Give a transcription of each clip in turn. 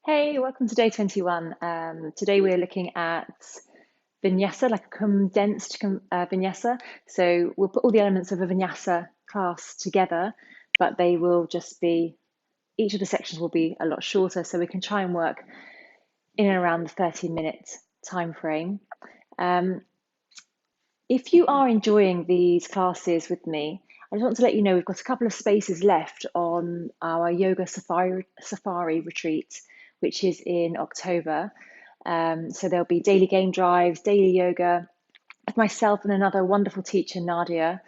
Hey, welcome to day 21. Today we're looking at Vinyasa, like a condensed Vinyasa. So we'll put all the elements of a Vinyasa class together, but they will just be, each of the sections will be a lot shorter, so we can try and work in and around the 30-minute time frame. If you are enjoying these classes with me, I just want to let you know we've got a couple of spaces left on our yoga safari retreat, which is in October. So there'll be daily game drives, daily yoga with myself and another wonderful teacher, Nadia.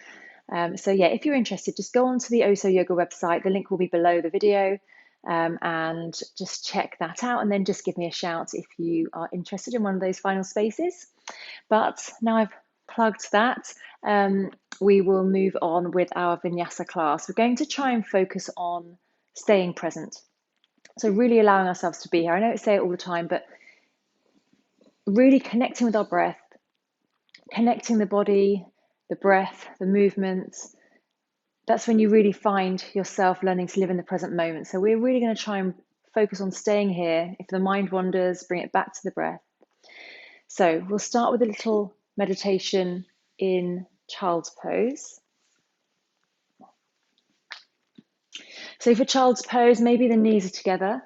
So yeah, if you're interested, just go onto the Ohso Yoga website. The link will be below the video, and just check that out. And then just give me a shout if you are interested in one of those final spaces. But now I've plugged that, we will move on with our Vinyasa class. We're going to try and focus on staying present. So really allowing ourselves to be here. I know I say it all the time, but really connecting with our breath, connecting the body, the breath, the movements. That's when you really find yourself learning to live in the present moment. So we're really going to try and focus on staying here. If the mind wanders, bring it back to the breath. So we'll start with a little meditation in child's pose. So for child's pose, maybe the knees are together.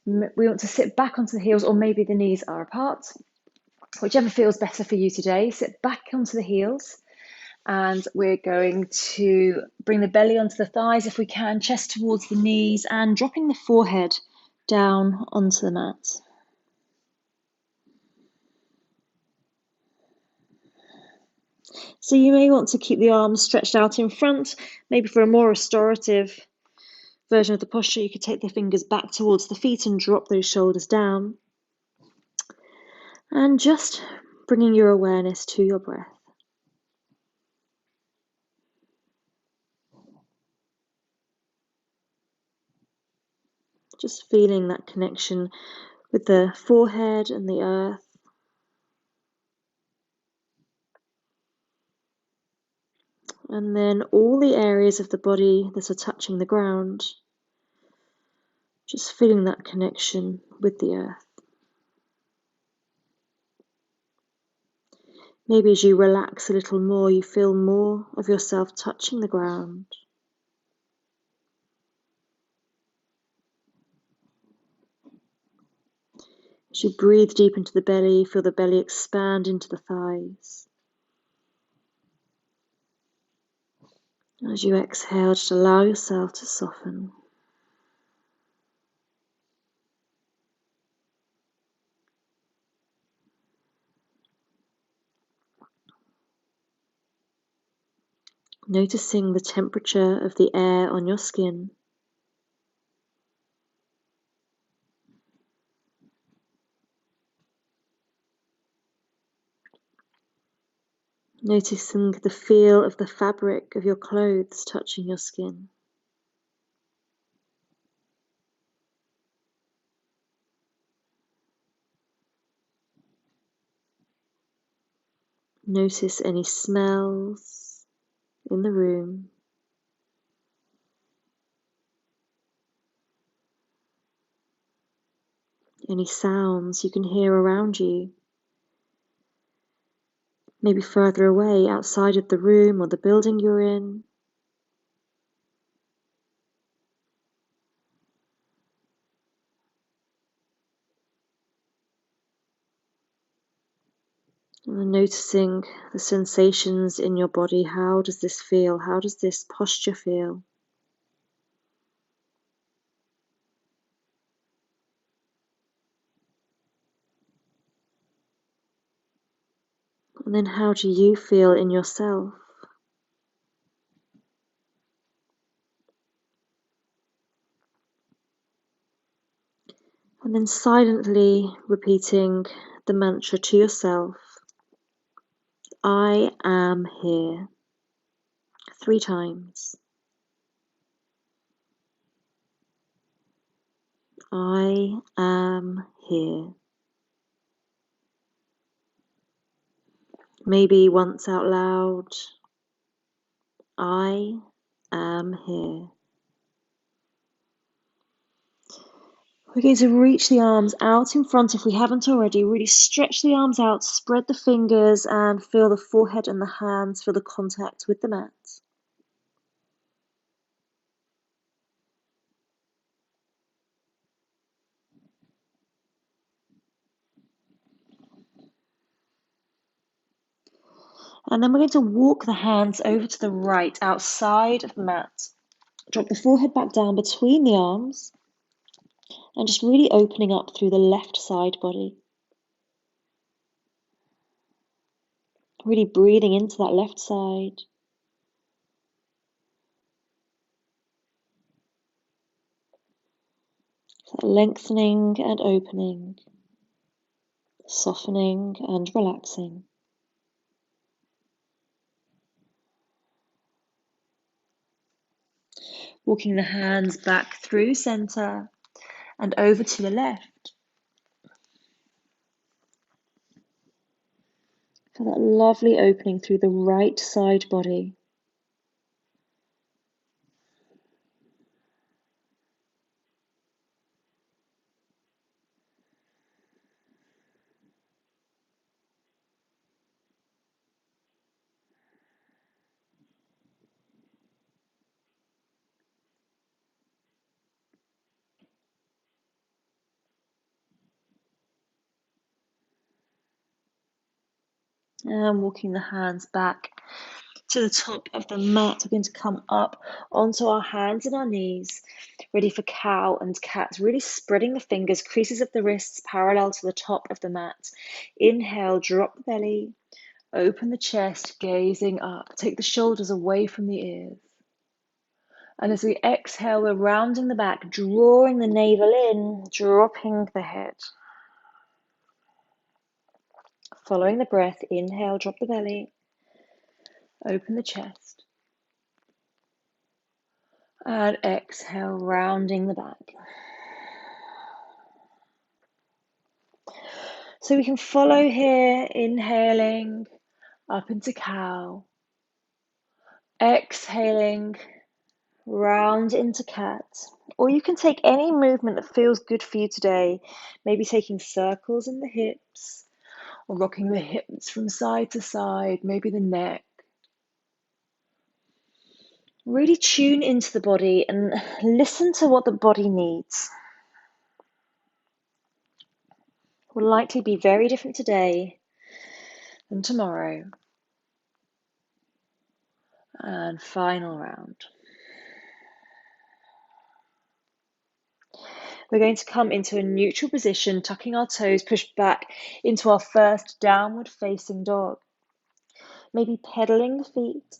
We want to sit back onto the heels, or maybe the knees are apart. Whichever feels better for you today, sit back onto the heels. And we're going to bring the belly onto the thighs if we can, chest towards the knees, and dropping the forehead down onto the mat. So you may want to keep the arms stretched out in front. Maybe for a more restorative version of the posture, you could take the fingers back towards the feet and drop those shoulders down. And just bringing your awareness to your breath. Just feeling that connection with the forehead and the earth. And then all the areas of the body that are touching the ground. Just feeling that connection with the earth. Maybe as you relax a little more, you feel more of yourself touching the ground. As you breathe deep into the belly, feel the belly expand into the thighs. As you exhale, just allow yourself to soften. Noticing the temperature of the air on your skin. Noticing the feel of the fabric of your clothes touching your skin. Notice any smells in the room. Any sounds you can hear around you. Maybe further away outside of the room or the building you're in. And then noticing the sensations in your body. How does this feel? How does this posture feel? And then how do you feel in yourself? And then silently repeating the mantra to yourself. I am here. 3 times. I am here. Maybe once out loud. I am here. We're going to reach the arms out in front if we haven't already. Really stretch the arms out, spread the fingers, and feel the forehead and the hands, feel the contact with the mat. And then we're going to walk the hands over to the right, outside of the mat. Drop the forehead back down between the arms, and just really opening up through the left side body. Really breathing into that left side. So lengthening and opening, softening and relaxing. Walking the hands back through center and over to the left. Feel that lovely opening through the right side body. And walking the hands back to the top of the mat. We're going to come up onto our hands and our knees, ready for cow and cat. Really spreading the fingers, creases of the wrists parallel to the top of the mat. Inhale, drop the belly, open the chest, gazing up. Take the shoulders away from the ears. And as we exhale, we're rounding the back, drawing the navel in, dropping the head. Following the breath, inhale, drop the belly, open the chest. And exhale, rounding the back. So we can follow here, inhaling up into cow, exhaling, round into cat. Or you can take any movement that feels good for you today, maybe taking circles in the hips, or rocking the hips from side to side, maybe the neck. Really tune into the body and listen to what the body needs. It will likely be very different today than tomorrow. And final round. We're going to come into a neutral position, tucking our toes, push back into our first downward facing dog. Maybe pedaling the feet.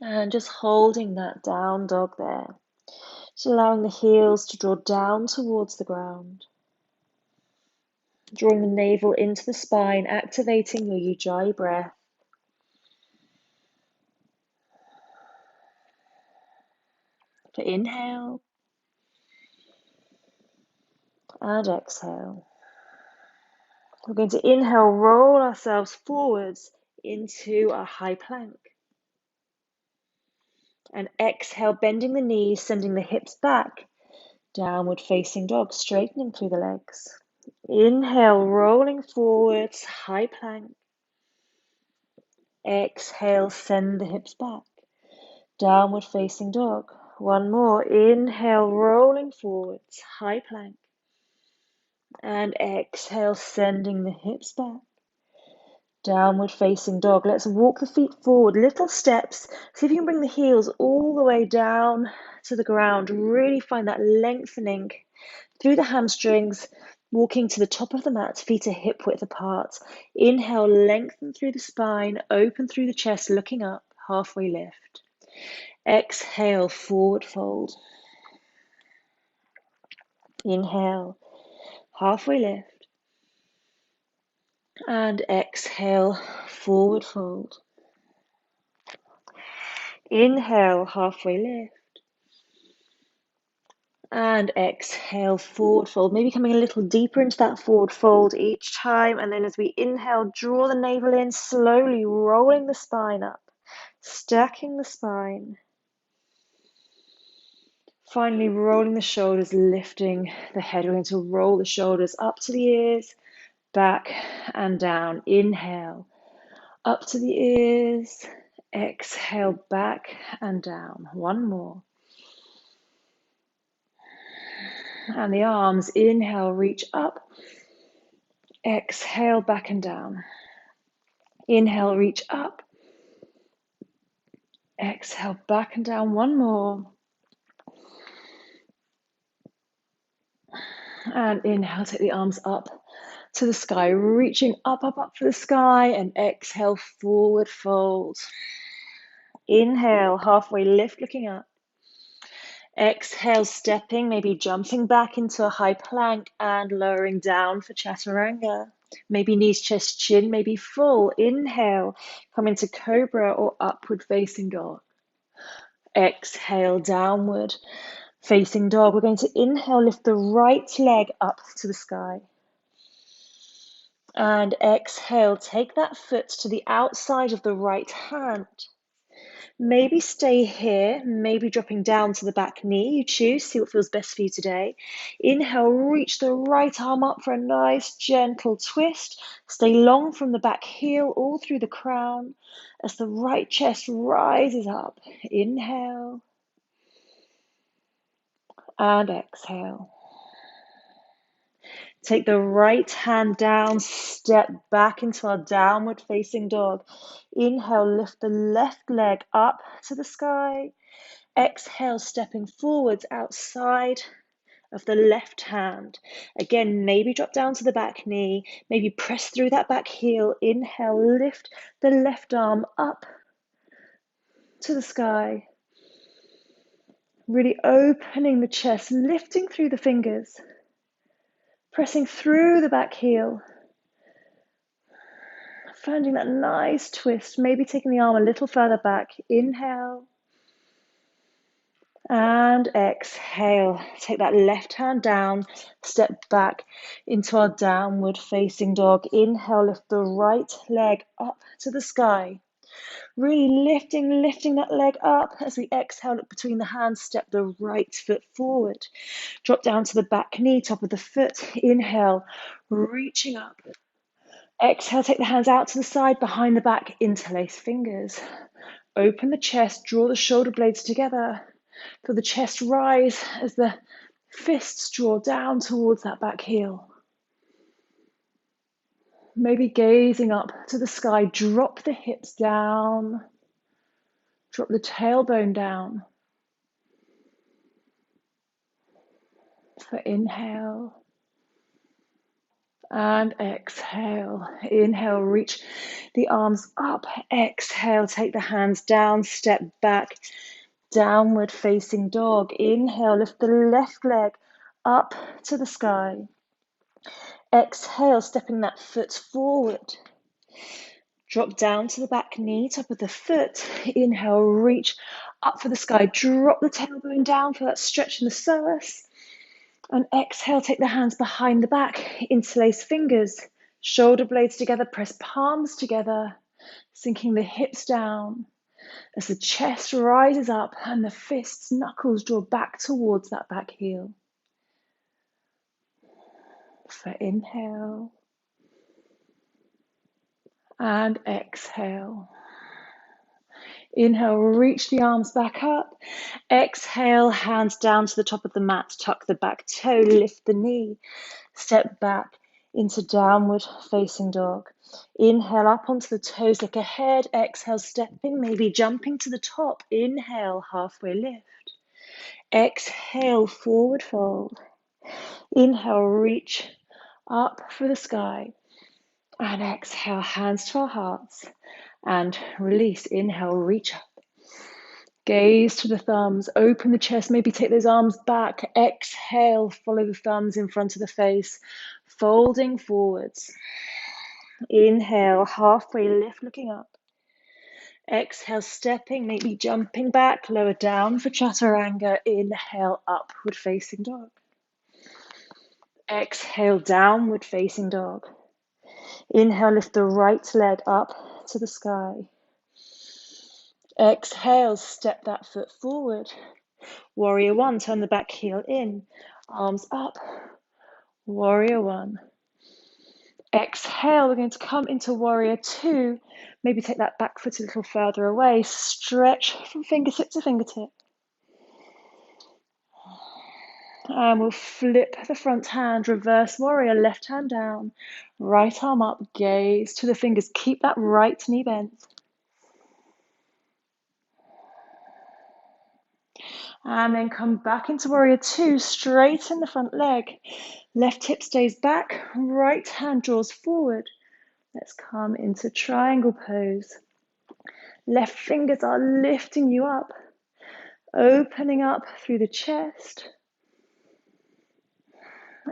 And just holding that down dog there. Just allowing the heels to draw down towards the ground. Drawing the navel into the spine, activating your Ujjayi breath. To inhale and exhale. We're going to inhale, roll ourselves forwards into a high plank. And exhale, bending the knees, sending the hips back. Downward facing dog, straightening through the legs. Inhale, rolling forwards, high plank. Exhale, send the hips back. Downward facing dog. One more. Inhale, rolling forwards, high plank. And exhale, sending the hips back. Downward facing dog. Let's walk the feet forward, little steps. See if you can bring the heels all the way down to the ground. Really find that lengthening through the hamstrings, walking to the top of the mat, feet are hip width apart. Inhale, lengthen through the spine, open through the chest, looking up, halfway lift. Exhale, forward fold. Inhale, halfway lift. And exhale, forward fold. Inhale, halfway lift. And exhale, forward fold. Maybe coming a little deeper into that forward fold each time. And then as we inhale, draw the navel in, slowly rolling the spine up, stacking the spine. Finally, rolling the shoulders, lifting the head. We're going to roll the shoulders up to the ears, back and down. Inhale, up to the ears. Exhale, back and down. One more. And the arms, inhale, reach up. Exhale, back and down. Inhale, reach up. Exhale, back and down. One more. And inhale, take the arms up to the sky, reaching up, up, up for the sky. And exhale, forward fold. Inhale, halfway lift, looking up. Exhale, stepping, maybe jumping back into a high plank and lowering down for chaturanga. Maybe knees, chest, chin, maybe full. Inhale, come into cobra or upward facing dog. Exhale, downward facing dog. We're going to inhale, lift the right leg up to the sky. And exhale, take that foot to the outside of the right hand. Maybe stay here, maybe dropping down to the back knee. You choose, see what feels best for you today. Inhale, reach the right arm up for a nice gentle twist. Stay long from the back heel all through the crown as the right chest rises up. Inhale and exhale. Take the right hand down, step back into our downward facing dog. Inhale, lift the left leg up to the sky. Exhale, stepping forwards outside of the left hand. Again, maybe drop down to the back knee, maybe press through that back heel. Inhale, lift the left arm up to the sky. Really opening the chest, lifting through the fingers. Pressing through the back heel, finding that nice twist, maybe taking the arm a little further back. Inhale and exhale. Take that left hand down, step back into our downward facing dog. Inhale, lift the right leg up to the sky. Really lifting that leg up. As we exhale, look between the hands, step the right foot forward. Drop down to the back knee, top of the foot. Inhale, reaching up. Exhale, take the hands out to the side, behind the back, interlace fingers. Open the chest, draw the shoulder blades together. Feel the chest rise as the fists draw down towards that back heel. Maybe gazing up to the sky, drop the hips down. Drop the tailbone down. For inhale. And exhale. Inhale, reach the arms up. Exhale, take the hands down, step back. Downward facing dog. Inhale, lift the left leg up to the sky. Exhale, stepping that foot forward. Drop down to the back knee, top of the foot. Inhale, reach up for the sky. Drop the tailbone down for that stretch in the psoas. And exhale, take the hands behind the back. Interlace fingers, shoulder blades together, press palms together, sinking the hips down. As the chest rises up and the fists, knuckles draw back towards that back heel. For inhale and exhale. Inhale, reach the arms back up. Exhale, hands down to the top of the mat. Tuck the back toe, lift the knee. Step back into downward facing dog. Inhale up onto the toes, look ahead. Exhale, stepping, maybe jumping to the top. Inhale, halfway lift. Exhale, forward fold. Inhale, reach up for the sky. And exhale, hands to our hearts. And release. Inhale, reach up. Gaze to the thumbs, open the chest, maybe take those arms back. Exhale, follow the thumbs in front of the face, folding forwards. Inhale, halfway lift, looking up. Exhale, stepping, maybe jumping back, lower down for chaturanga. Inhale, upward facing dog. Exhale, downward facing dog. Inhale, lift the right leg up to the sky. Exhale, step that foot forward. Warrior one, turn the back heel in, arms up. Warrior one. Exhale, we're going to come into warrior two. Maybe take that back foot a little further away. Stretch from fingertip to fingertip. And we'll flip the front hand, reverse warrior, left hand down, right arm up, gaze to the fingers. Keep that right knee bent. And then come back into warrior two, straighten the front leg. Left hip stays back, right hand draws forward. Let's come into triangle pose. Left fingers are lifting you up, opening up through the chest.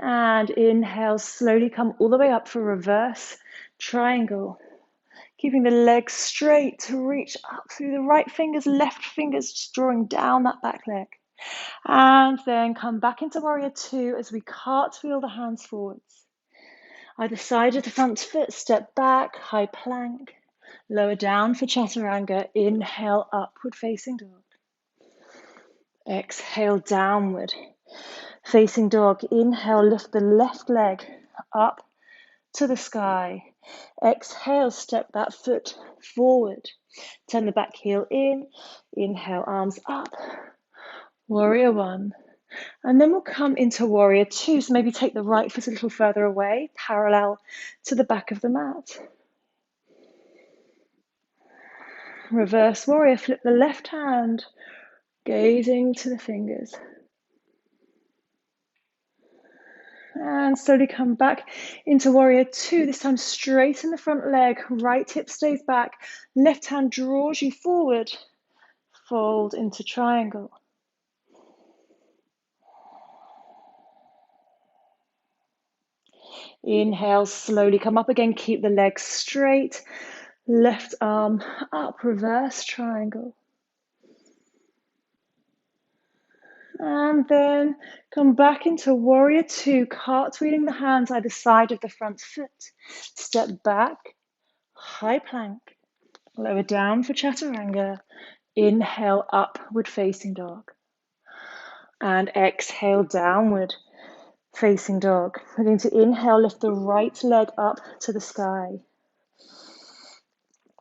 And inhale, slowly come all the way up for reverse triangle. Keeping the legs straight to reach up through the right fingers, left fingers just drawing down that back leg. And then come back into warrior two as we cartwheel the hands forwards. Either side of the front foot, step back, high plank. Lower down for chaturanga. Inhale, upward facing dog. Exhale, downward facing dog. Inhale, lift the left leg up to the sky. Exhale, step that foot forward. Turn the back heel in. Inhale, arms up. Warrior one. And then we'll come into warrior two. So maybe take the right foot a little further away, parallel to the back of the mat. Reverse warrior, flip the left hand, gazing to the fingers. And slowly come back into warrior two. This time straighten the front leg, right hip stays back, left hand draws you forward. Fold into triangle. Inhale, slowly come up again, keep the legs straight. Left arm up, reverse triangle. And then come back into warrior two, cartwheeling the hands either side of the front foot. Step back, high plank. Lower down for chaturanga. Inhale, upward facing dog. And exhale, downward facing dog. We're going to inhale, lift the right leg up to the sky.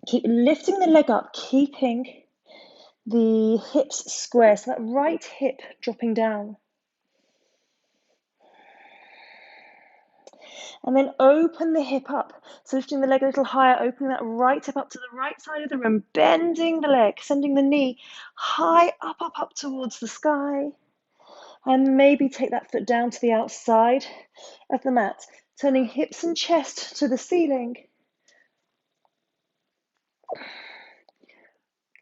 Keep lifting the leg up, keeping the hips square, so that right hip dropping down. And then open the hip up, so lifting the leg a little higher, opening that right hip up to the right side of the room, bending the leg, sending the knee high up towards the sky. And maybe take that foot down to the outside of the mat, turning hips and chest to the ceiling.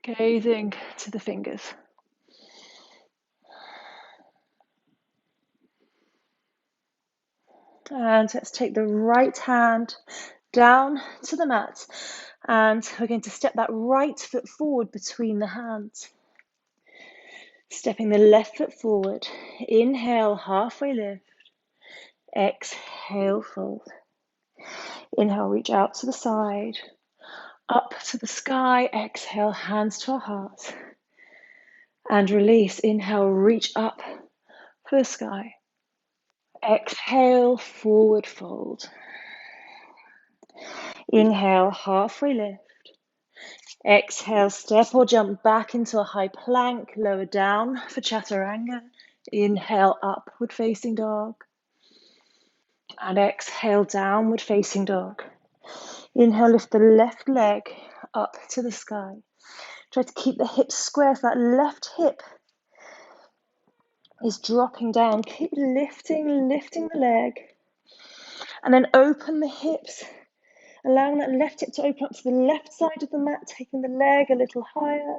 Gazing to the fingers. And let's take the right hand down to the mat. And we're going to step that right foot forward between the hands. Stepping the left foot forward. Inhale, halfway lift. Exhale, fold. Inhale, reach out to the side. Up to the sky. Exhale, hands to our hearts. And release. Inhale, reach up for the sky. Exhale, forward fold. Inhale, halfway lift. Exhale, step or jump back into a high plank. Lower down for chaturanga. Inhale, upward facing dog. And exhale, downward facing dog. Inhale, lift the left leg up to the sky. Try to keep the hips square so that left hip is dropping down. Keep lifting the leg. And then open the hips, allowing that left hip to open up to the left side of the mat, taking the leg a little higher.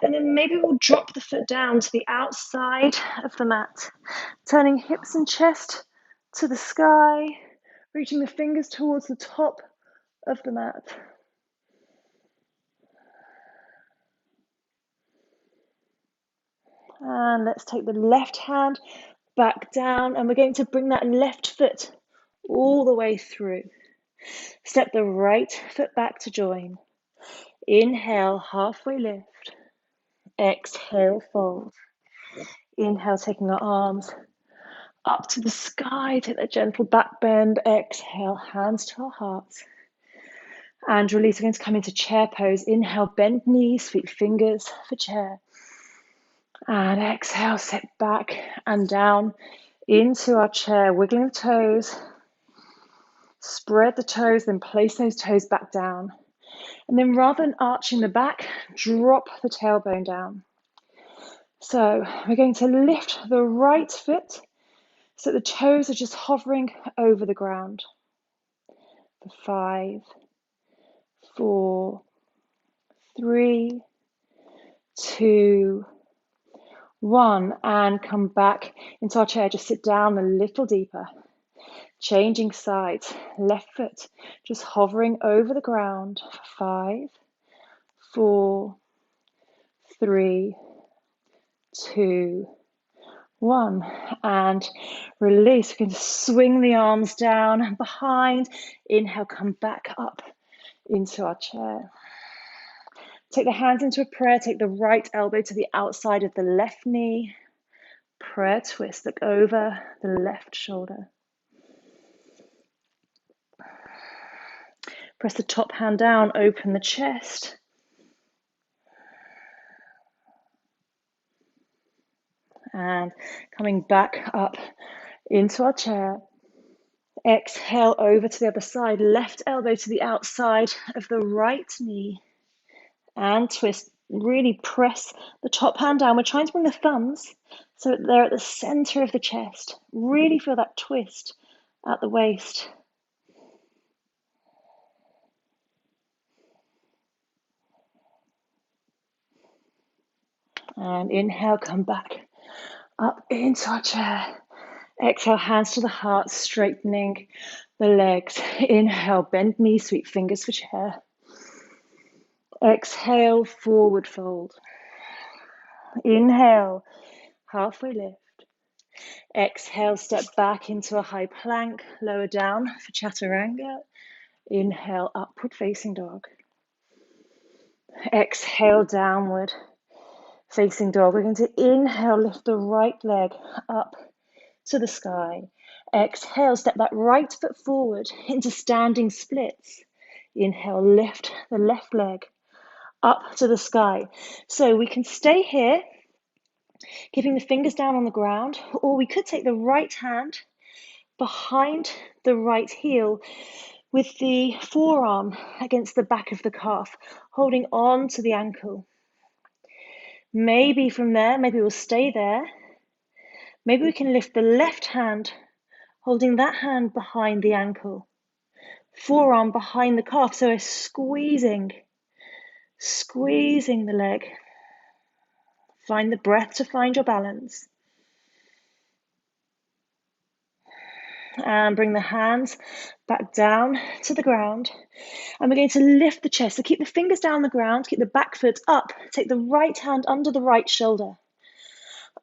And then maybe we'll drop the foot down to the outside of the mat, turning hips and chest to the sky, reaching the fingers towards the top of the mat. And let's take the left hand back down, and we're going to bring that left foot all the way through. Step the right foot back to join. Inhale, halfway lift. Exhale, fold. Inhale, taking our arms up to the sky. Take that gentle back bend. Exhale, hands to our hearts. And release. We're going to come into chair pose. Inhale, bend knees, sweep fingers for chair. And exhale, sit back and down into our chair, wiggling the toes. Spread the toes, then place those toes back down. And then rather than arching the back, drop the tailbone down. So we're going to lift the right foot so the toes are just hovering over the ground. For 5, 4, 3, 2, 1. And come back into our chair. Just sit down a little deeper. Changing sides. Left foot just hovering over the ground. For 5, 4, 3, 2, 1. And release. We're going to swing the arms down and behind. Inhale, come back up into our chair. Take the hands into a prayer. Take the right elbow to the outside of the left knee. Prayer twist. Look over the left shoulder. Press the top hand down. Open the chest. And coming back up into our chair. Exhale over to the other side. Left elbow to the outside of the right knee. And twist. Really press the top hand down. We're trying to bring the thumbs so that they're at the center of the chest. Really feel that twist at the waist. And inhale, come back up into our chair. Exhale, hands to the heart, straightening the legs. Inhale, bend knees, sweep fingers for chair. Exhale, forward fold. Inhale, halfway lift. Exhale, step back into a high plank. Lower down for chaturanga. Inhale, upward facing dog. Exhale, downward facing dog. We're going to inhale, lift the right leg up to the sky. Exhale, step that right foot forward into standing splits. Inhale, lift the left leg up to the sky. So we can stay here, keeping the fingers down on the ground, or we could take the right hand behind the right heel with the forearm against the back of the calf, holding on to the ankle. Maybe from there, maybe we'll stay there. Maybe we can lift the left hand, holding that hand behind the ankle. Forearm behind the calf, so we're squeezing the leg. Find the breath to find your balance. And bring the hands back down to the ground. And we're going to lift the chest. So keep the fingers down the ground, keep the back foot up. Take the right hand under the right shoulder.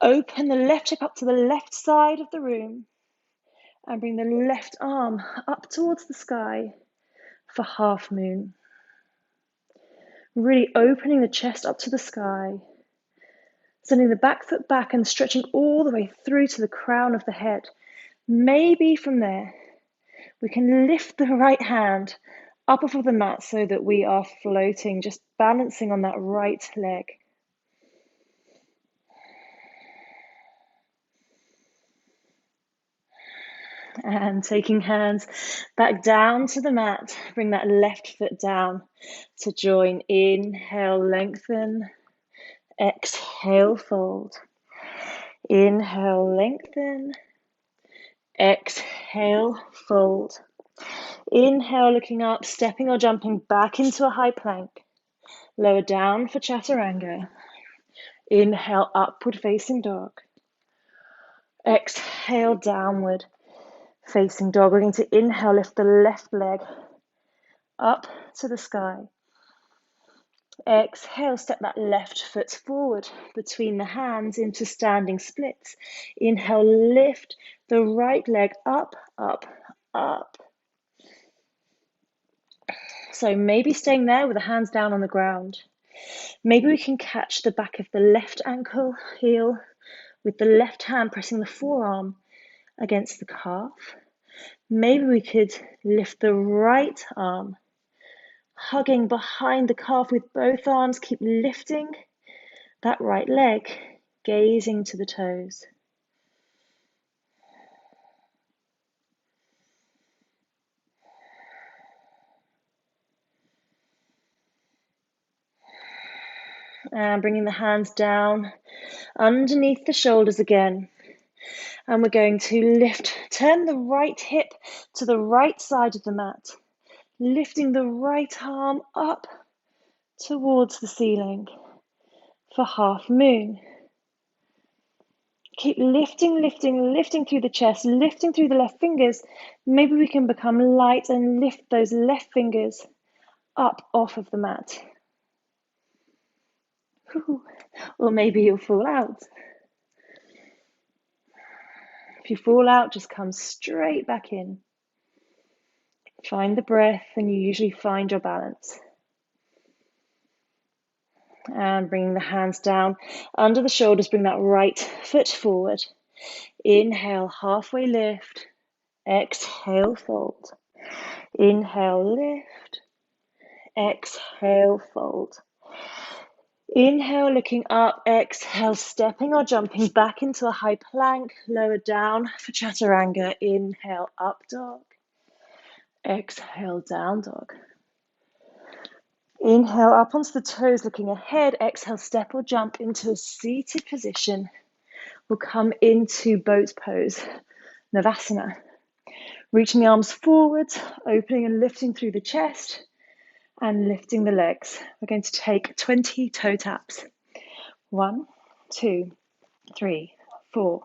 Open the left hip up to the left side of the room. And bring the left arm up towards the sky for half moon. Really opening the chest up to the sky. Sending the back foot back and stretching all the way through to the crown of the head. Maybe from there, we can lift the right hand up off of the mat so that we are floating, just balancing on that right leg. And taking hands back down to the mat, bring that left foot down to join. Inhale, lengthen. Exhale, fold. Inhale, lengthen. Exhale, fold. Inhale, looking up, stepping or jumping back into a high plank. Lower down for chaturanga. Inhale, upward facing dog. Exhale, downward facing dog. We're going to inhale, lift the left leg up to the sky. Exhale, step that left foot forward between the hands into standing splits. Inhale, lift the right leg up, up, up. So maybe staying there with the hands down on the ground. Maybe we can catch the back of the left ankle heel with the left hand pressing the forearm against the calf. Maybe we could lift the right arm, hugging behind the calf with both arms. Keep lifting that right leg, gazing to the toes. And bringing the hands down underneath the shoulders again. And we're going to lift, turn the right hip to the right side of the mat, lifting the right arm up towards the ceiling for half moon. Keep lifting, lifting, lifting through the chest, lifting through the left fingers. Maybe we can become light and lift those left fingers up off of the mat. Or maybe you'll fall out. If you fall out, just come straight back in. Find the breath, and you usually find your balance. And bringing the hands down under the shoulders, bring that right foot forward. Inhale, halfway lift. Exhale, fold. Inhale, lift. Exhale, fold. Inhale, looking up. Exhale, stepping or jumping back into a high plank. Lower down for chaturanga. Inhale, up dog. Exhale, down dog. Inhale, up onto the toes, looking ahead. Exhale, step or jump into a seated position. We'll come into boat pose, Navasana. Reaching the arms forwards, opening and lifting through the chest, and lifting the legs. We're going to take 20 toe taps. 1, 2, 3, 4,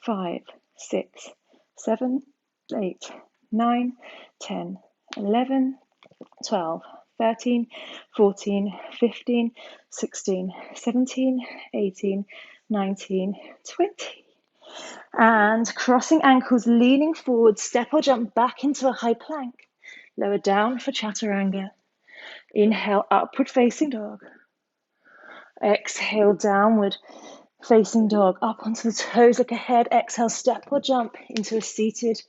5, 6, 7, 8, 9, 10, 11, 12, 13, 14, 15, 16, 17, 18, 19, 20. And crossing ankles, leaning forward, step or jump back into a high plank. Lower down for chaturanga. Inhale, upward facing dog. Exhale, downward facing dog. Up onto the toes, look ahead. Exhale, step or jump into a seated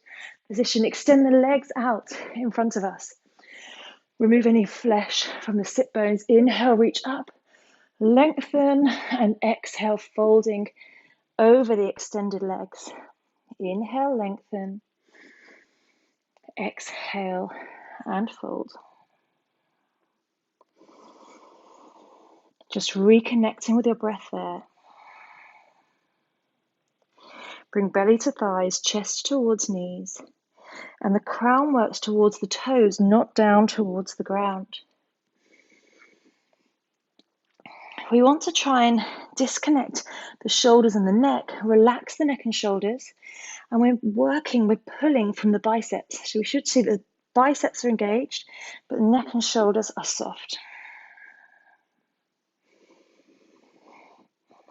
position. Extend the legs out in front of us. Remove any flesh from the sit bones. Inhale, reach up, lengthen, and exhale, folding over the extended legs. Inhale, lengthen. Exhale, and fold. Just reconnecting with your breath there. Bring belly to thighs, chest towards knees, and the crown works towards the toes, not down towards the ground. We want to try and disconnect the shoulders and the neck, relax the neck and shoulders, and we're pulling from the biceps. So we should see the biceps are engaged, but the neck and shoulders are soft.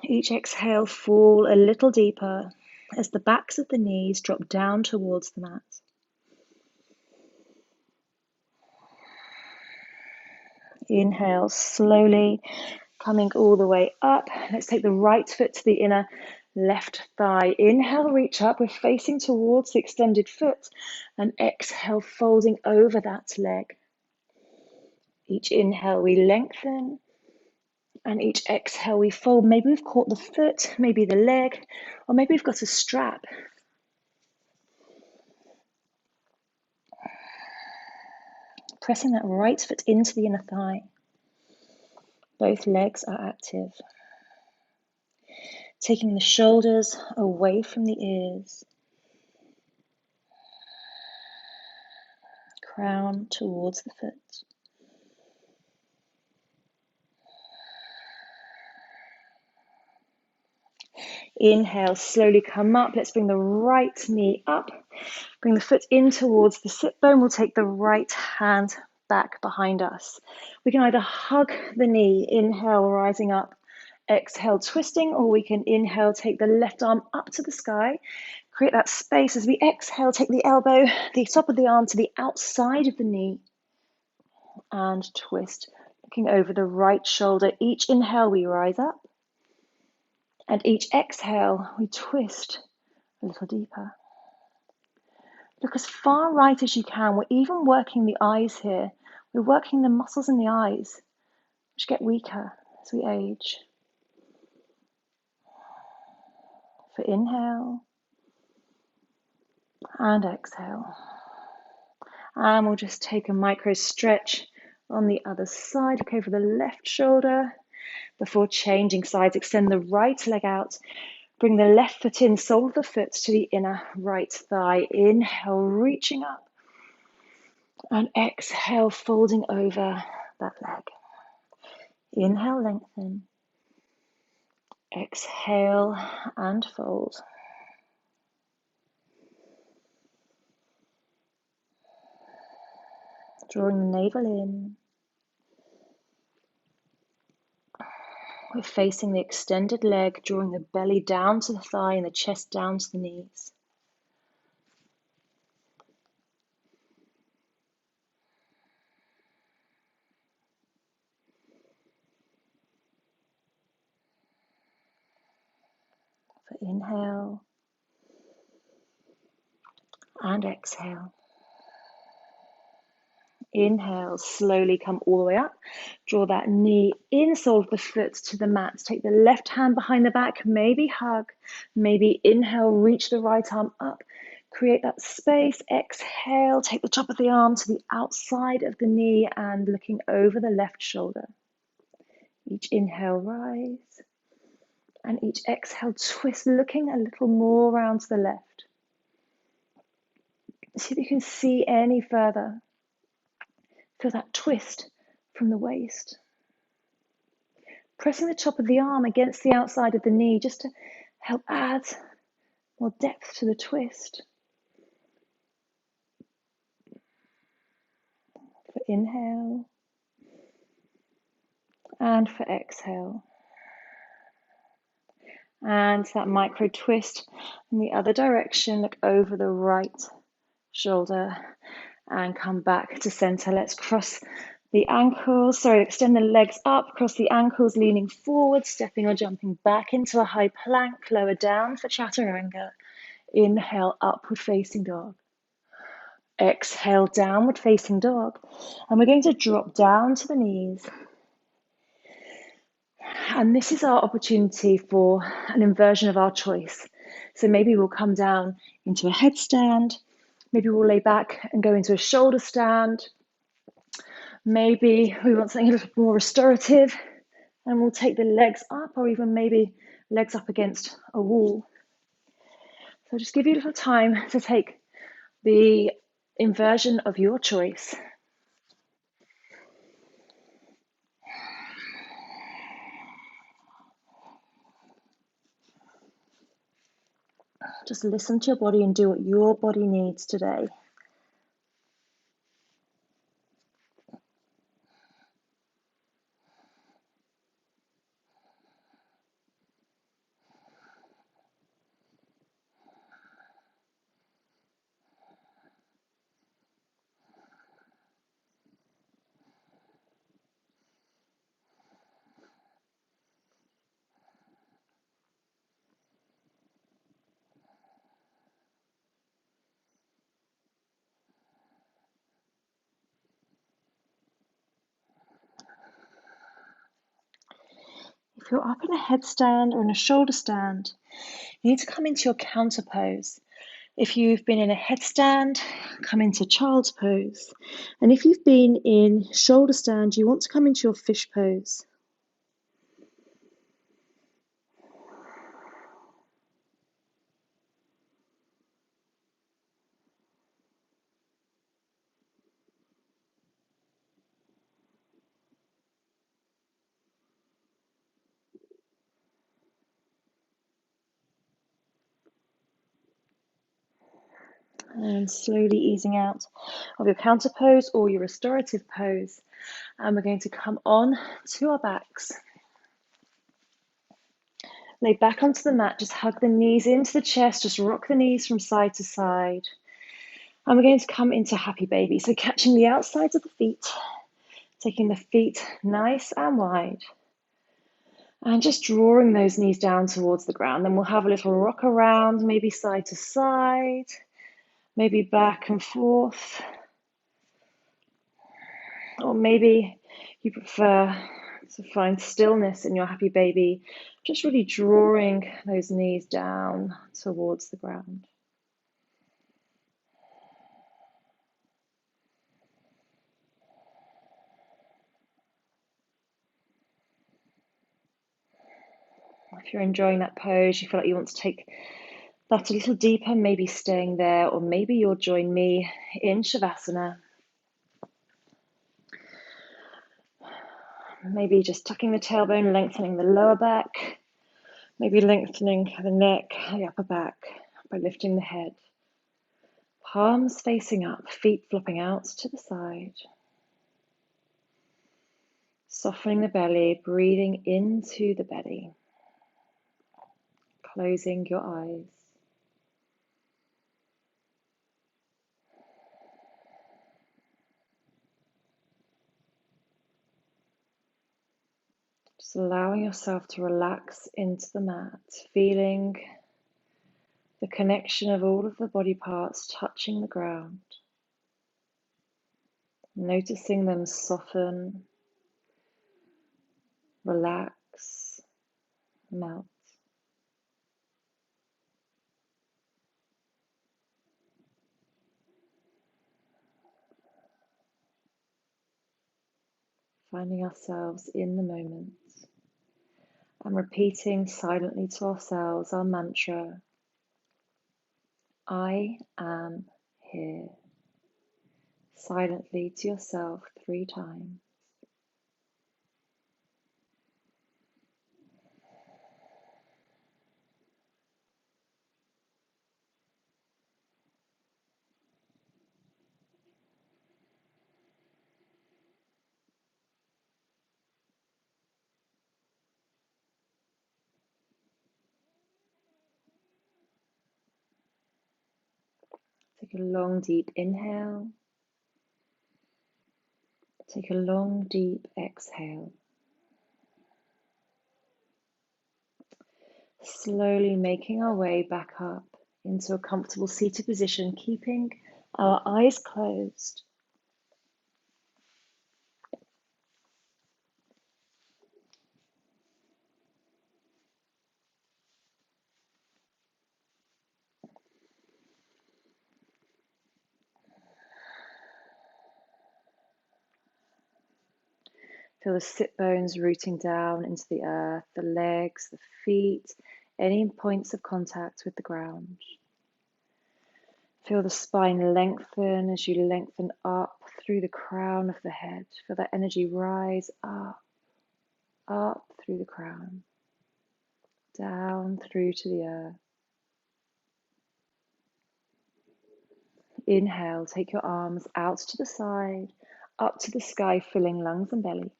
Each exhale, fall a little deeper as the backs of the knees drop down towards the mat. Inhale, slowly coming all the way up. Let's take the right foot to the inner left thigh. Inhale, reach up. We're facing towards the extended foot. And exhale, folding over that leg. Each inhale, we lengthen. And each exhale, we fold. Maybe we've caught the foot, maybe the leg, or maybe we've got a strap. Pressing that right foot into the inner thigh. Both legs are active. Taking the shoulders away from the ears. Crown towards the foot. Inhale, slowly come up. Let's bring the right knee up. Bring the foot in towards the sit bone. We'll take the right hand back behind us. We can either hug the knee, inhale, rising up, exhale, twisting, or we can inhale, take the left arm up to the sky, create that space as we exhale, take the elbow, the top of the arm to the outside of the knee, and twist, looking over the right shoulder. Each inhale, we rise up, and each exhale, we twist a little deeper. Look as far right as you can. We're even working the eyes here. We're working the muscles in the eyes, which get weaker as we age. For inhale and exhale. And we'll just take a micro stretch on the other side. Look over the left shoulder before changing sides. Extend the right leg out. Bring the left foot in, sole of the foot to the inner right thigh. Inhale, reaching up. And exhale, folding over that leg. Inhale, lengthen. Exhale and fold. Drawing the navel in. We're facing the extended leg, drawing the belly down to the thigh and the chest down to the knees. For inhale and exhale. Inhale, slowly come all the way up. Draw that knee in, sole of the foot to the mat. Take the left hand behind the back, maybe hug, maybe inhale, reach the right arm up. Create that space. Exhale, take the top of the arm to the outside of the knee and looking over the left shoulder. Each inhale, rise. And each exhale, twist, looking a little more around to the left. See if you can see any further. Feel that twist from the waist. Pressing the top of the arm against the outside of the knee just to help add more depth to the twist. For inhale and for exhale. And that micro twist in the other direction. Look over the right shoulder and come back to center. Let's cross the ankles, extend the legs up, cross the ankles, leaning forward, stepping or jumping back into a high plank, lower down for chaturanga. Inhale, upward facing dog. Exhale, downward facing dog. And we're going to drop down to the knees. And this is our opportunity for an inversion of our choice. So maybe we'll come down into a headstand. Maybe we'll lay back and go into a shoulder stand. Maybe we want something a little more restorative and we'll take the legs up, or even maybe legs up against a wall. So just give you a little time to take the inversion of your choice. Just listen to your body and do what your body needs today. If you're up in a headstand or in a shoulder stand, you need to come into your counter pose. If you've been in a headstand, come into child's pose. And if you've been in shoulder stand, you want to come into your fish pose. And slowly easing out of your counter pose or your restorative pose. And we're going to come on to our backs. Lay back onto the mat, just hug the knees into the chest, just rock the knees from side to side. And we're going to come into happy baby. So catching the outsides of the feet, taking the feet nice and wide. And just drawing those knees down towards the ground. Then we'll have a little rock around, maybe side to side, maybe back and forth. Or maybe you prefer to find stillness in your happy baby, just really drawing those knees down towards the ground. If you're enjoying that pose, you feel like you want to take that a little deeper, maybe staying there, or maybe you'll join me in Shavasana. Maybe just tucking the tailbone, lengthening the lower back, maybe lengthening the neck, the upper back by lifting the head. Palms facing up, feet flopping out to the side. Softening the belly, breathing into the belly. Closing your eyes. Just allowing yourself to relax into the mat, feeling the connection of all of the body parts touching the ground. Noticing them soften, relax, melt. Finding ourselves in the moment and repeating silently to ourselves our mantra, I am here. Silently to yourself 3 times. Take a long, deep inhale. Take a long, deep exhale. Slowly making our way back up into a comfortable seated position, keeping our eyes closed. Feel the sit bones rooting down into the earth, the legs, the feet, any points of contact with the ground. Feel the spine lengthen as you lengthen up through the crown of the head. Feel that energy rise up through the crown, down through to the earth. Inhale, take your arms out to the side, up to the sky, filling lungs and belly.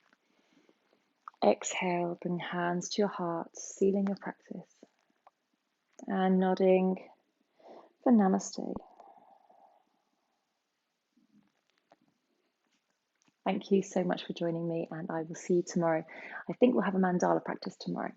Exhale, bring hands to your heart, sealing your practice. And nodding for Namaste. Thank you so much for joining me, and I will see you tomorrow. I think we'll have a mandala practice tomorrow.